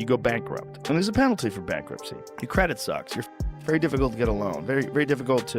you go bankrupt. And there's a penalty for bankruptcy. Your credit sucks. You're very difficult to get a loan. Very, very difficult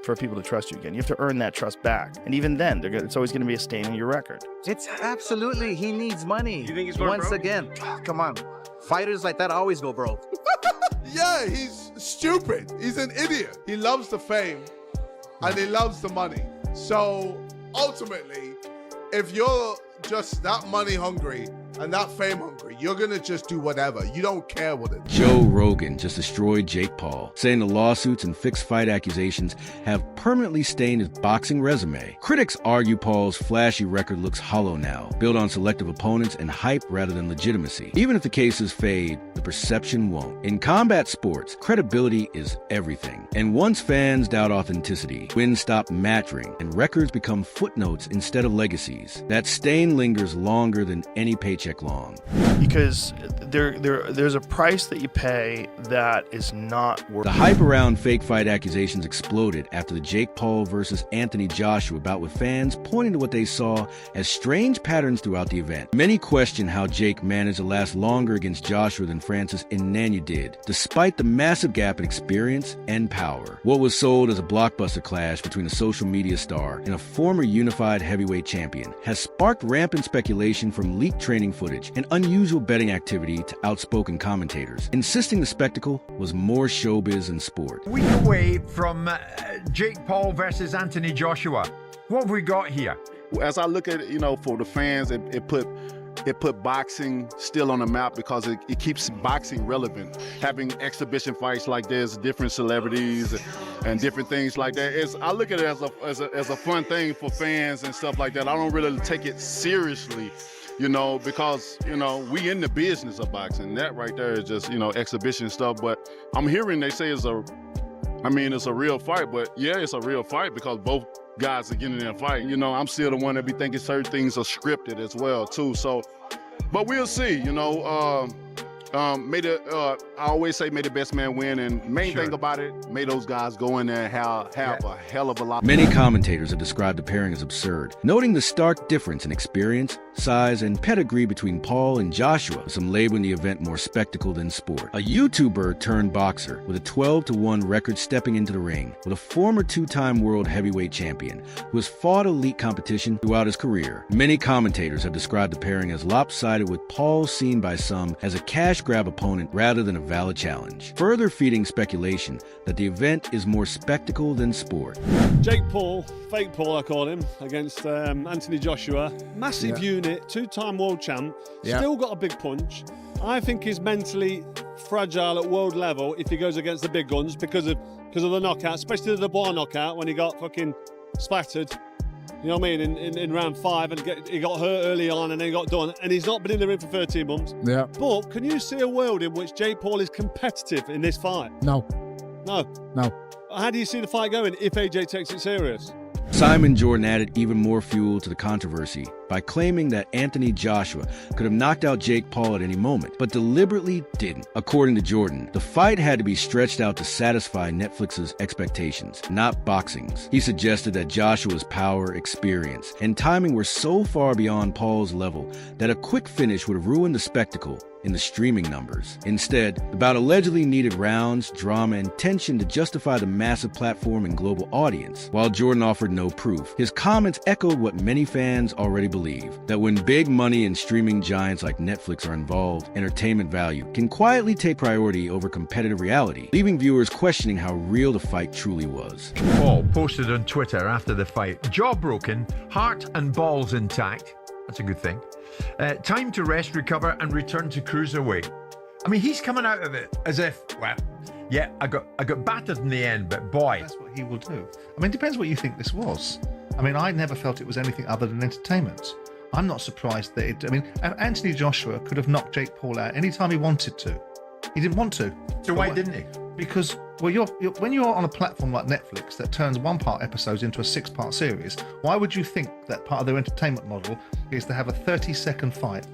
for people to trust you again. You have to earn that trust back. And even then, it's always going to be a stain in your record. It's absolutely, he needs money. You think he's going Once broke? again, come on. Fighters like that always go broke. Yeah, he's stupid. He's an idiot. He loves the fame and he loves the money. So ultimately, if you're just that money hungry and that fame hungry, you're gonna just do whatever. You don't care what it is. Joe Rogan just destroyed Jake Paul, saying the lawsuits and fixed fight accusations have permanently stained his boxing resume. Critics argue Paul's flashy record looks hollow now, built on selective opponents and hype rather than legitimacy. Even if the cases fade, the perception won't. In combat sports, credibility is everything. And once fans doubt authenticity, wins stop mattering, and records become footnotes instead of legacies. That stain lingers longer than any paycheck long. Because there's a price that you pay that is not worth The hype around fake fight accusations exploded after the Jake Paul versus Anthony Joshua bout, with fans pointing to what they saw as strange patterns throughout the event. Many question how Jake managed to last longer against Joshua than Francis Ngannou did, despite the massive gap in experience and power. What was sold as a blockbuster clash between a social media star and a former unified heavyweight champion has sparked rampant speculation from leaked training footage and unusual betting activity to outspoken commentators, insisting the spectacle was more showbiz than sport. Week away from Jake Paul versus Anthony Joshua. What have we got here? As I look at it, for the fans, it put boxing still on the map because it keeps boxing relevant. Having exhibition fights like this, different celebrities and different things like that. I look at it as a fun thing for fans and stuff like that. I don't really take it seriously, because, we in the business of boxing. That right there is just, exhibition stuff. But I'm hearing they say it's a real fight. But yeah, it's a real fight because both guys are getting in a fight. I'm still the one that be thinking certain things are scripted as well too. So, but we'll see. I always say may the best man win, and main thing about it, may those guys go in there and have a hell of a lot. Many commentators have described the pairing as absurd, noting the stark difference in experience, size, and pedigree between Paul and Joshua, some labeling the event more spectacle than sport. A YouTuber turned boxer with a 12-1 record stepping into the ring with a former two-time world heavyweight champion who has fought elite competition throughout his career. Many commentators have described the pairing as lopsided, with Paul seen by some as a cash grab opponent rather than a valid challenge, further feeding speculation that the event is more spectacle than sport. Jake Paul, fake Paul I call him, against Anthony Joshua. Massive unit, two-time world champ, still got a big punch. I think he's mentally fragile at world level if he goes against the big guns because of the knockout, especially the Dubois knockout when he got fucking splattered. You know what I mean? In round 5, and he got hurt early on, and then he got done. And he's not been in the ring for 13 months. Yeah. But can you see a world in which Jake Paul is competitive in this fight? No. No. No. How do you see the fight going if AJ takes it serious? Simon Jordan added even more fuel to the controversy by claiming that Anthony Joshua could have knocked out Jake Paul at any moment, but deliberately didn't. According to Jordan, the fight had to be stretched out to satisfy Netflix's expectations, not boxing's. He suggested that Joshua's power, experience, and timing were so far beyond Paul's level that a quick finish would have ruined the spectacle in the streaming numbers. Instead, the bout allegedly needed rounds, drama, and tension to justify the massive platform and global audience. While Jordan offered no proof, his comments echoed what many fans already believe, that when big money and streaming giants like Netflix are involved, entertainment value can quietly take priority over competitive reality, leaving viewers questioning how real the fight truly was. Paul posted on Twitter after the fight, jaw broken, heart and balls intact. That's a good thing. Time to rest, recover, and return to cruiserweight. I mean, he's coming out of it as if, well, yeah, I got battered in the end, but boy. That's what he will do. I mean, it depends what you think this was. I mean, I never felt it was anything other than entertainment. I'm not surprised that Anthony Joshua could have knocked Jake Paul out anytime he wanted to. He didn't want to. So why didn't he? Because, well, when you're on a platform like Netflix that turns one-part episodes into a 6-part series, why would you think that part of their entertainment model is to have a 30-second fight?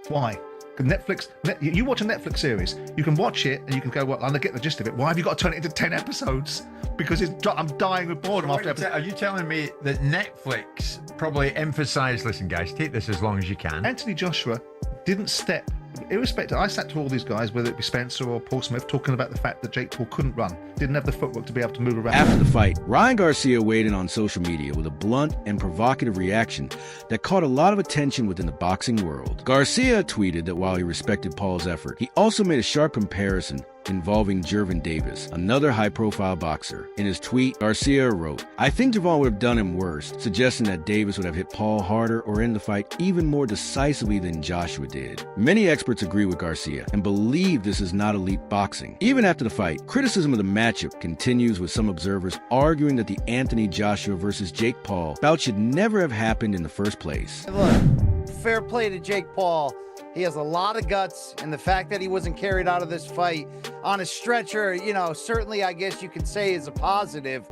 Why? Because you watch a Netflix series, you can watch it and you can go, well, I get the gist of it. Why have you got to turn it into 10 episodes? Because I'm dying with boredom after episode. Are you telling me that Netflix probably emphasised, listen guys, take this as long as you can? Anthony Joshua didn't step irrespective, I sat to all these guys, whether it be Spencer or Paul Smith, talking about the fact that Jake Paul couldn't run, didn't have the footwork to be able to move around. After the fight, Ryan Garcia weighed in on social media with a blunt and provocative reaction that caught a lot of attention within the boxing world. Garcia tweeted that while he respected Paul's effort, he also made a sharp comparison involving Gervon Davis, another high-profile boxer. In his tweet, Garcia wrote, "I think Gervon would have done him worse," suggesting that Davis would have hit Paul harder or end the fight even more decisively than Joshua did. Many experts agree with Garcia and believe this is not elite boxing. Even after the fight, criticism of the matchup continues, with some observers arguing that the Anthony Joshua versus Jake Paul bout should never have happened in the first place. Look, fair play to Jake Paul. He has a lot of guts, and the fact that he wasn't carried out of this fight on a stretcher, you know, certainly I guess you could say is a positive.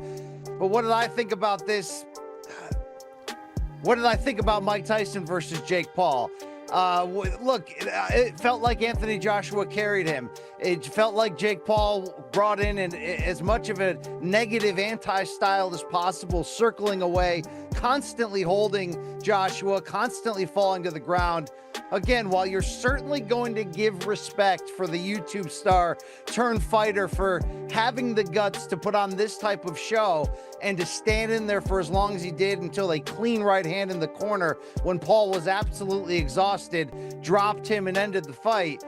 But what did I think about this? What did I think about Mike Tyson versus Jake Paul? Look, it felt like Anthony Joshua carried him. It felt like Jake Paul brought in as much of a negative anti-style as possible, circling away, constantly holding Joshua, constantly falling to the ground. Again, while you're certainly going to give respect for the YouTube star turned fighter for having the guts to put on this type of show and to stand in there for as long as he did until a clean right hand in the corner when Paul was absolutely exhausted, dropped him and ended the fight.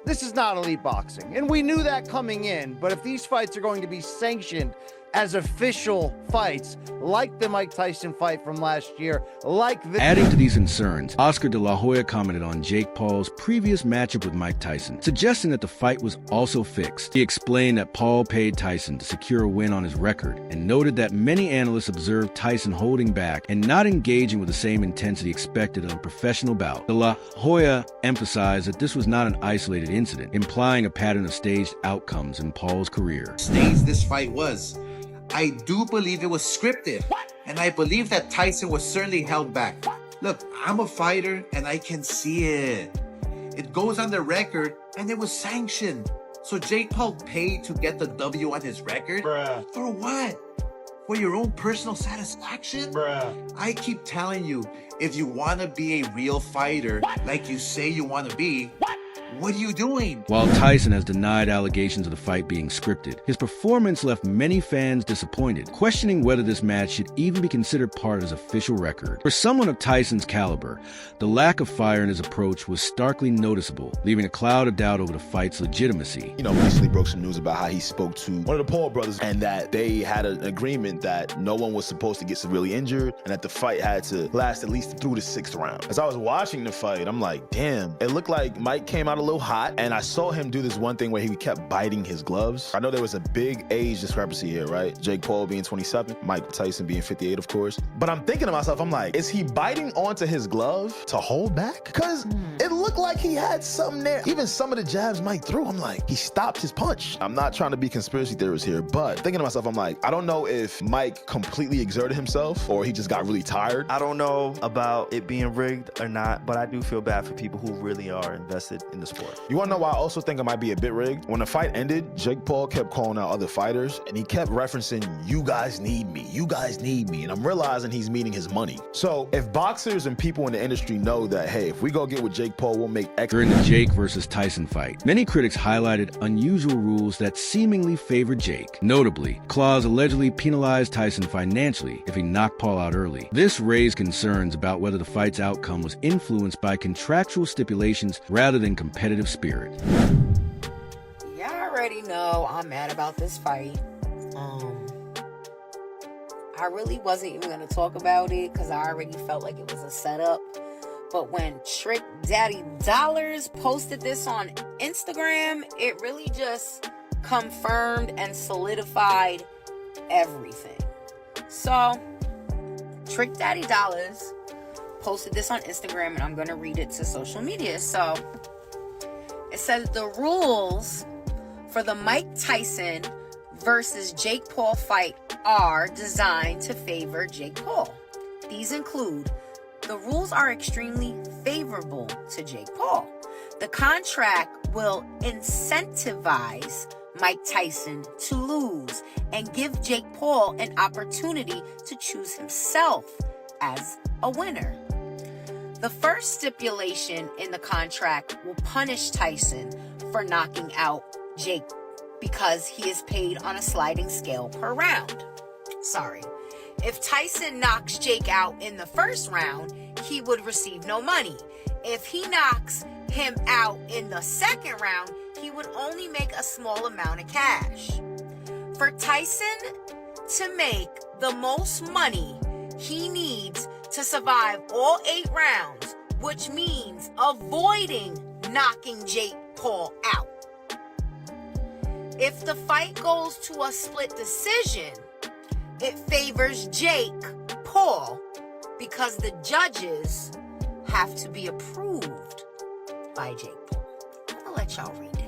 This is not elite boxing, and we knew that coming in, but if these fights are going to be sanctioned as official fights, like the Mike Tyson fight from last year, like this. Adding to these concerns, Oscar de la Hoya commented on Jake Paul's previous matchup with Mike Tyson, suggesting that the fight was also fixed. He explained that Paul paid Tyson to secure a win on his record, and noted that many analysts observed Tyson holding back and not engaging with the same intensity expected in a professional bout. De la Hoya emphasized that this was not an isolated incident, implying a pattern of staged outcomes in Paul's career. Staged this fight was. I do believe it was scripted, and I believe that Tyson was certainly held back. Look, I'm a fighter, and I can see it. It goes on the record, and it was sanctioned. So Jake Paul paid to get the W on his record? Bruh. For what? For your own personal satisfaction? Bruh. I keep telling you, if you want to be a real fighter, like you say you want to be, what are you doing? While Tyson has denied allegations of the fight being scripted, his performance left many fans disappointed, questioning whether this match should even be considered part of his official record. For someone of Tyson's caliber, the lack of fire in his approach was starkly noticeable, leaving a cloud of doubt over the fight's legitimacy. You know, recently broke some news about how he spoke to one of the Paul brothers and that they had an agreement that no one was supposed to get severely injured and that the fight had to last at least through the 6th round. As I was watching the fight, I'm like, damn, it looked like Mike came out a little hot, and I saw him do this one thing where he kept biting his gloves. I know there was a big age discrepancy here, right? Jake Paul being 27, Mike Tyson being 58, of course. But I'm thinking to myself, I'm like, is he biting onto his glove to hold back? Because it looked like he had something there. Even some of the jabs Mike threw, I'm like, he stopped his punch. I'm not trying to be conspiracy theorist here, but thinking to myself, I'm like, I don't know if Mike completely exerted himself or he just got really tired. I don't know about it being rigged or not, but I do feel bad for people who really are invested in the sport. You wanna know why I also think it might be a bit rigged? When the fight ended, Jake Paul kept calling out other fighters and he kept referencing, you guys need me, you guys need me. And I'm realizing he's meaning his money. So if boxers and people in the industry know that, hey, if we go get with Jake Paul, we'll make X. During the Jake versus Tyson fight, many critics highlighted unusual rules that seemingly favored Jake. Notably, clause allegedly penalized Tyson financially if he knocked Paul out early. This raised concerns about whether the fight's outcome was influenced by contractual stipulations rather than competitive spirit. Y'all already know I'm mad about this fight. I really wasn't even going to talk about it because I already felt like it was a setup. But when Trick Daddy Dollars posted this on Instagram, it really just confirmed and solidified everything. So, Trick Daddy Dollars posted this on Instagram, and I'm going to read it to social media. So, it says the rules for the Mike Tyson versus Jake Paul fight are designed to favor Jake Paul. These include: the rules are extremely favorable to Jake Paul. The contract will incentivize Mike Tyson to lose and give Jake Paul an opportunity to choose himself as a winner. The first stipulation in the contract will punish Tyson for knocking out Jake because he is paid on a sliding scale per round. If Tyson knocks Jake out in the first round, he would receive no money. If he knocks him out in the second round, he would only make a small amount of cash. For Tyson to make the most money, he needs to survive all 8 rounds, which means avoiding knocking Jake Paul out. If the fight goes to a split decision, it favors Jake Paul because the judges have to be approved by Jake Paul. I'm gonna let y'all read it.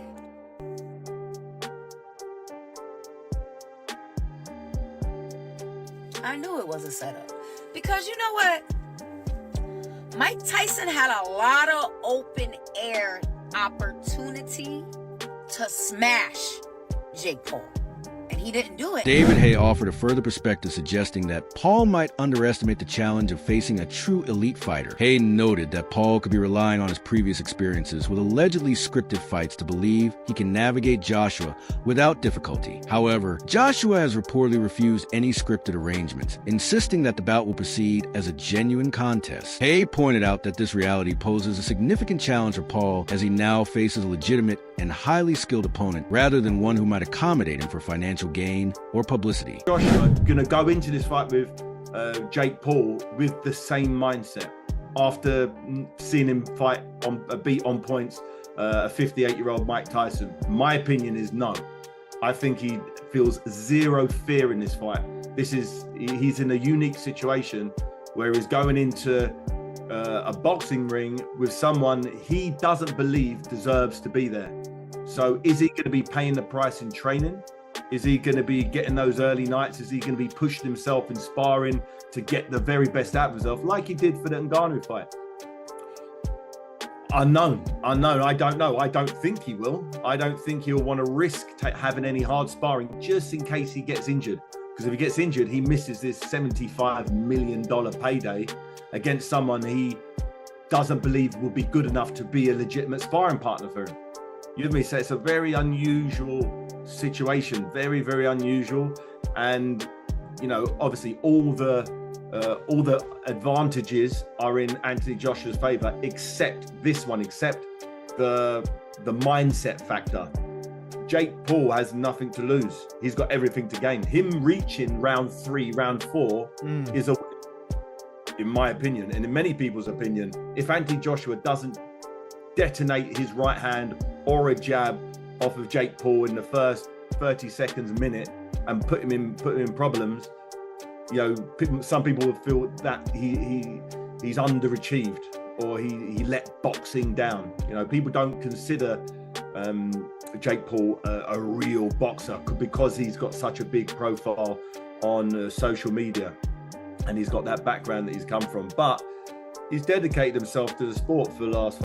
I knew it was a setup. Because you know what? Mike Tyson had a lot of open air opportunity to smash Jake Paul. And he didn't do it. David Hay offered a further perspective suggesting that Paul might underestimate the challenge of facing a true elite fighter. Hay noted that Paul could be relying on his previous experiences with allegedly scripted fights to believe he can navigate Joshua without difficulty. However, Joshua has reportedly refused any scripted arrangements, insisting that the bout will proceed as a genuine contest. Hay pointed out that this reality poses a significant challenge for Paul as he now faces a legitimate and highly skilled opponent rather than one who might accommodate him for financial gain or publicity. Joshua going to go into this fight with Jake Paul with the same mindset after seeing him fight on a beat on points a 58-year-old Mike Tyson. My opinion is no. I think he feels zero fear in this fight. He's in a unique situation where he's going into a boxing ring with someone he doesn't believe deserves to be there. So is he going to be paying the price in training? Is he going to be getting those early nights? Is he going to be pushing himself in sparring to get the very best out of himself, like he did for the Ngannou fight? Unknown. I don't know. I don't think he will. I don't think he'll want to risk having any hard sparring just in case he gets injured. Because if he gets injured, he misses this $75 million payday against someone he doesn't believe will be good enough to be a legitimate sparring partner for him. You know what I mean? So it's a very unusual situation, very, very unusual. And, you know, obviously all the advantages are in Anthony Joshua's favor, except this one, except the mindset factor. Jake Paul has nothing to lose. He's got everything to gain. Him reaching round 3, round 4 is a win, in my opinion, and in many people's opinion. If Anthony Joshua doesn't detonate his right hand or a jab off of Jake Paul in the first 30 seconds, a minute, and put him in problems, you know, some people will feel that he's underachieved or he let boxing down. You know, people don't consider Jake Paul a real boxer because he's got such a big profile on social media and he's got that background that he's come from. But he's dedicated himself to the sport for the last